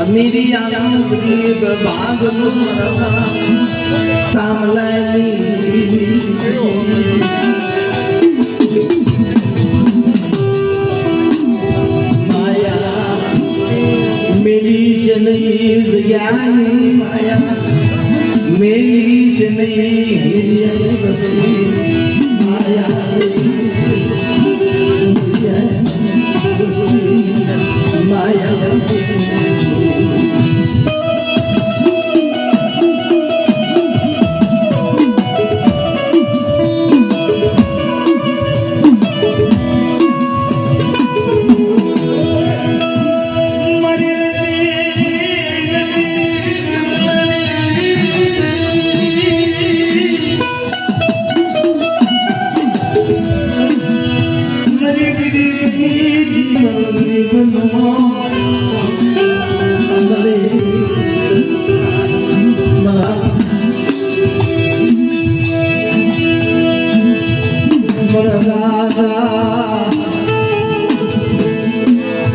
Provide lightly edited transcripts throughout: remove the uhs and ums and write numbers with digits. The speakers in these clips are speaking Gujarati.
मेरी आंगली बाग सामलानी माया मेरी से नहीं ज्ञानी माया मेरी से नहीं माया माया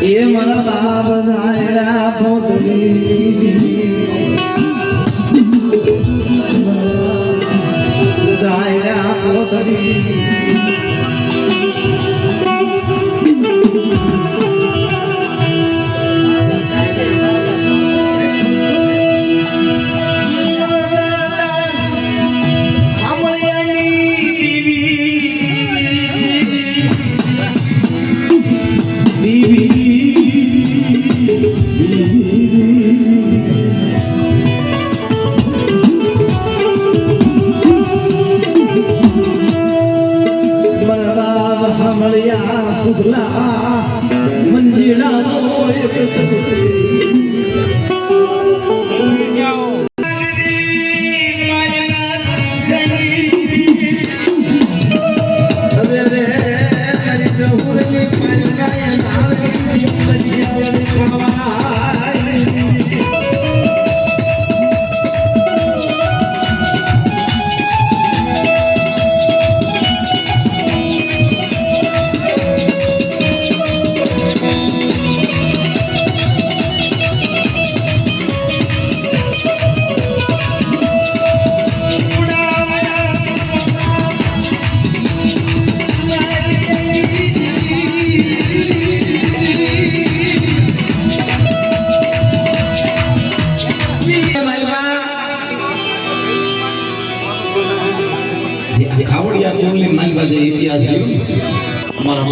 ये मरा बाप दायरा पोतली दायरा पोतली मंजिला खावड़िया कोली माल बाजे इतिहास हमारा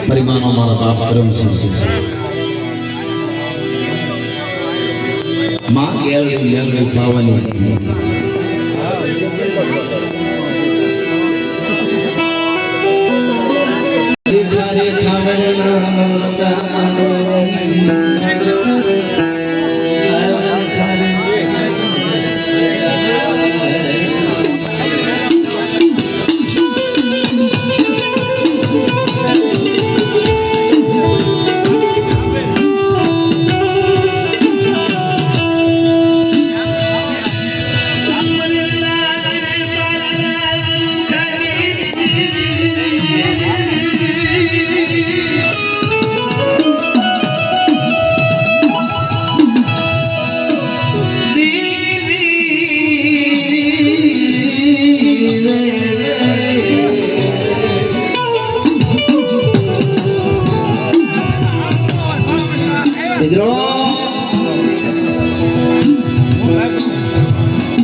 परिमाण हमारा बाप परम सिंह मां गेल पावनी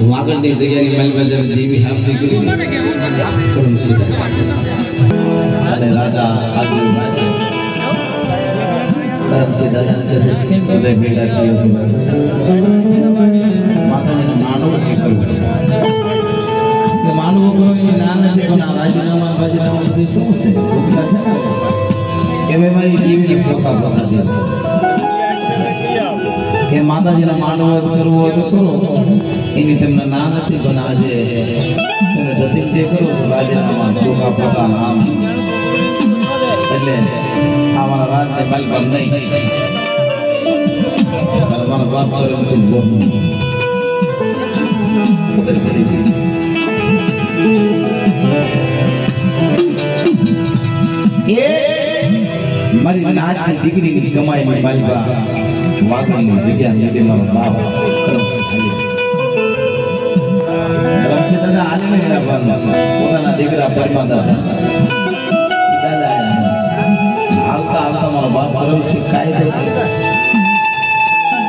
वागंडी जग्यानी मालबाजार देवी हामनी करी परम सिंह અને રાજા આદિભાઈ પરમ સિંહ દાદા ભેગા થયો છે માતાજીનો માનવ કર્યું કે માનવ કરો એ ના નથી પણ આ રાજીનામા બાજીનામા બધું શું છે કે મેં મારી દેવીની પોતા સતા દીધી કે માતાજીના માનવ કરવો હોય તો કરો એની તમને ના નથી પણ આજે તમે જતી જે કરો રાજીનામા ચોખા પોતા નામ એટલે અમારા રાજને માલપાલ નહીં અમારા બાપ કર્યો છે ખબર પડી મારી નાચની દીકરીની કમાઈની માલિકા વાગણની જગ્યા મેળે મારો બાપ કરમસી દાદા આલે નહીં પોતાના દીકરા પરમા દાદા હાલતા હાલતા મારો બાપ કરમસી ખાઈ દે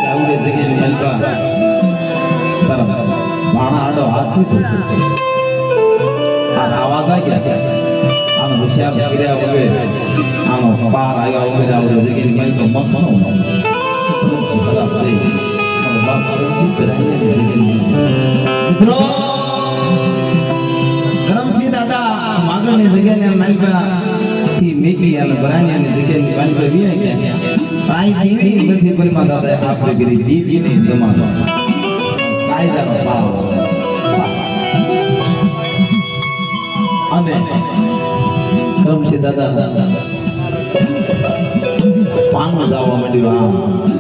આવડે જગ્યાની માલિકા તારા ભાણા આડો હાથ આ આવાજ ગયા આનો વિષય કર્યા વગર આનો પાર આવ્યા વગર આવડે જગ્યાની માલિકા મખનો મિત્રો કરમસી દાદા માગણની જગ્યાની માલિકા થી મેકી અને બરાણીની જગ્યાની માલિકા વી ગયા કાઈ દીધી પછી પરિમા દાદા આપણે કરી દીવી ને જમાનો કાયદાનો પાવ અને કરમસી દાદા પાનું ગાવા માંડ્યું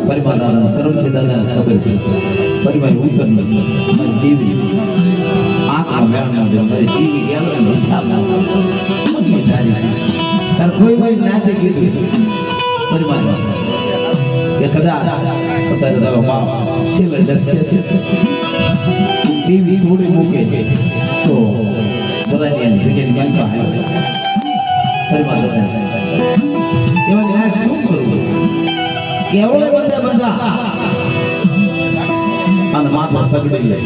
પરિમા દાદા કરમસી દાદા ખબર પડી પરિમા ઉતર મારી દેવી આંખમાં મેળના દે મારી દેવી ગેલો હિસાબ મમ્મી તારી તાર કોઈ કોઈ નાતે કીધું પરિમા કે કદાચ પોતાનો તારો બાપ શિવ દસ દેવી છોડી મૂકે તો બધાની જગ્યાની માલિકા આવ્યો પરિમા દાદા એવા નાચ શું કરવું કેવળ બધા અને માથા સગડી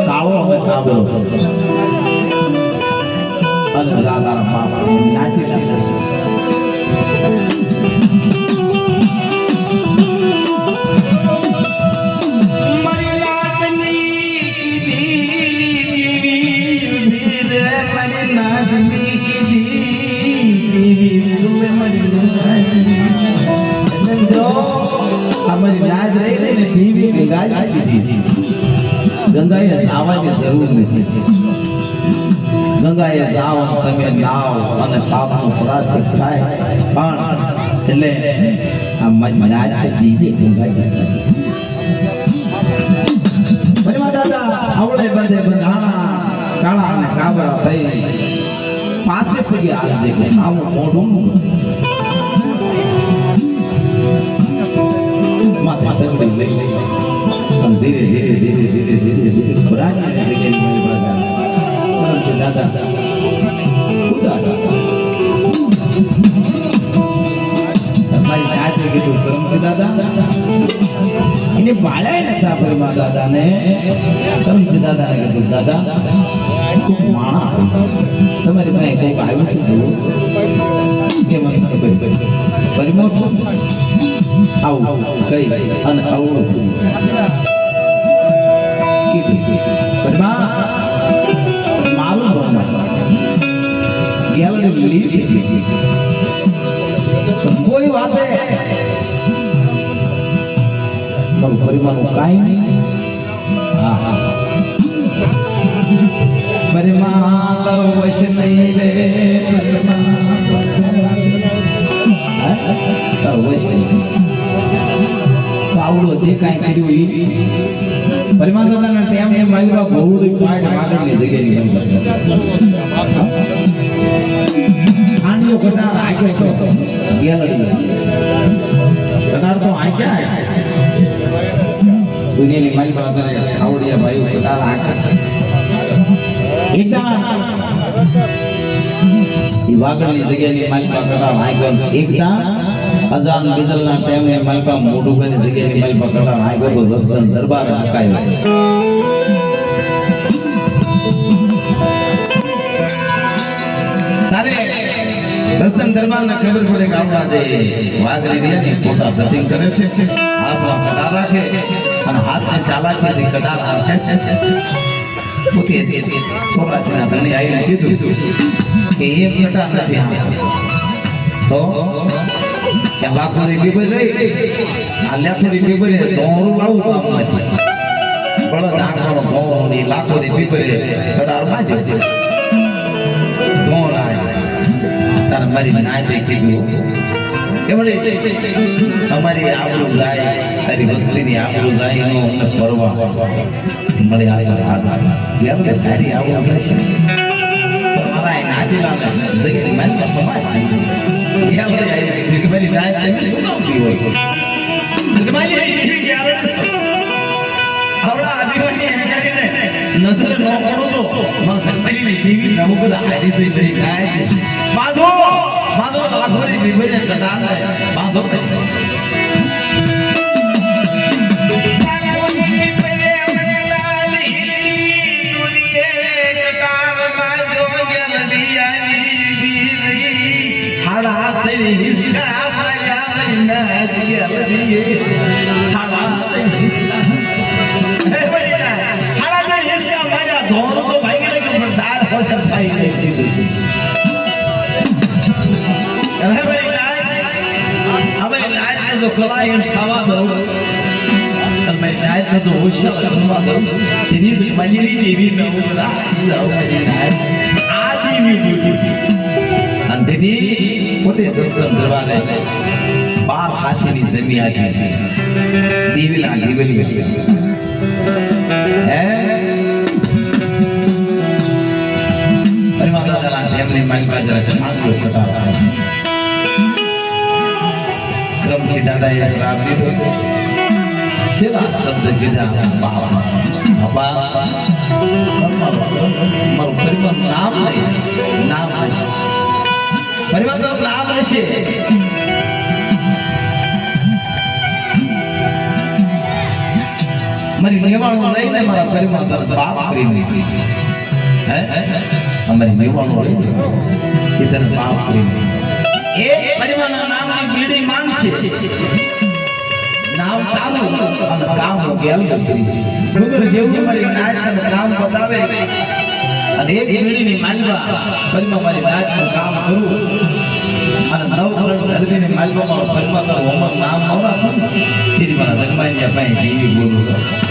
કાળો હવે કાબો અને લાલા બાપા નાચી લાગે ગંગાએ જવાની જરૂર નથી ગંગાએ જાઓ તમે નાવ અને પાપનો પ્રાયશ્ચિત થાય પણ એટલે આ મજા દીધી ગંગા પરિમા દાદા આવડે બંધે બંધાણા કાળા અને કાબરા થઈ પાસે સગી આવી કે આવું મોઢું માથે સગડી લઈ धीरे धीरे धीरे धीरे धीरे धीरे पुरानी जगह में बाजार करमसी दादा खुदा हमारी नाच के तो करमसी दादा इन्हें बाळाय नता परिमा दादा ने करमसी दादा ने कીધું दादा खूब माणा તમારી પાસે કઈ આવ્યું છે જો કે મને ખબર પરિમા આવું કઈ અને આવું પરિમા મારું કોઈ વાતે પરિમાનું કાઈ નહીં હા પરિમા તારો વશ નહીં રે તારો વશ આવડો જે કાઈ કર્યું ઈ પરિમા દાદાના ટેમ એ માલિકા ભોળું પાડ માગણની જગ્યાની આંડિયો કટાર આગ્યો તો ગેલડી કટાર તો આગ્યા દુનિયાની માલિકા દાદા આવડિયા ભાઈ કટાર આગ્યા એકદમ ઈ વાગણની જગ્યાની માલિકા કટાર આગ્યો એકદમ અજાન બિજલના ટાઈમે માલિકા મોઢું કરી જગ્યાની માલિકા કટાર આગ્યો તો દસદન દરબાર હકાયો તારે દસદન દરબારના ખબર પડે કે આપણા જે વાઘરી રહ્યા ને પોતા ધતિંગ કરે છે હાથમાં કટાર રાખે અને હાથને ચાલાકીથી કટાર રાખે છે પોતે સોરાસીના ધણી આવીને કીધું કે એ કટાર નથી તો કે લાખોની બીબર રહી આ લાખોની બીબરે દોરું લાવું કામમાંથી બળદ આંખનો મોની લાખોની બીબરે કટાર માજે દોર આય તાર મારી ના દે કીધું કે વળી અમારી આબરૂ જાય તારી વસ્તીની આબરૂ જાય એનો અમને પરવા મળે આ યાર તારી આબરૂ થશે મારા નાતીલા ને જગ્યાએ મારી ખમાય યાર આવી કે મારી રાત તમે શું સમજી હોય કે મારી દીકરી યાર આવડા આદિવાસી એમ કરીને નજર ન પડો તો મને સસ્તી દેવી નમુક આદી થઈ જઈ કાય બાંધો બાંધો આખોરી વિભરે કટાને બાંધો बार हाथी ની જમી આવી દીવલા દીવલી હે પરિમાતા જલા એમને મારી પાસે માંગો કટાતા ક્રમથી દાદાએ રાબ દીધો સેવા શબ્દ કીધા બાવા બાબા મારું પરિવાર નામ નહીં નામ હશે પરિવાર તો નામ હશે મારી મેવાણો લઈને મારા પરિવાર તરફ બાપ કરીને હે અમારી મેવાણો લઈને એ તરફ બાપ કરીને એ પરિવારના નામની બીડી માંગ છે નામ ચાલુ અને કામ ગેલ કરી ગુગર જેવું મારી નાચ અને કામ બતાવે અને એક બીડીની માલવા પરિવાર મારી નાચનું કામ કરું અને નવ કરોડ ધરતીની માલવા મારો પરિવાર તો હોમર નામ ન રાખું તેથી મારા જગમાઈયા પાસે ટીવી બોલું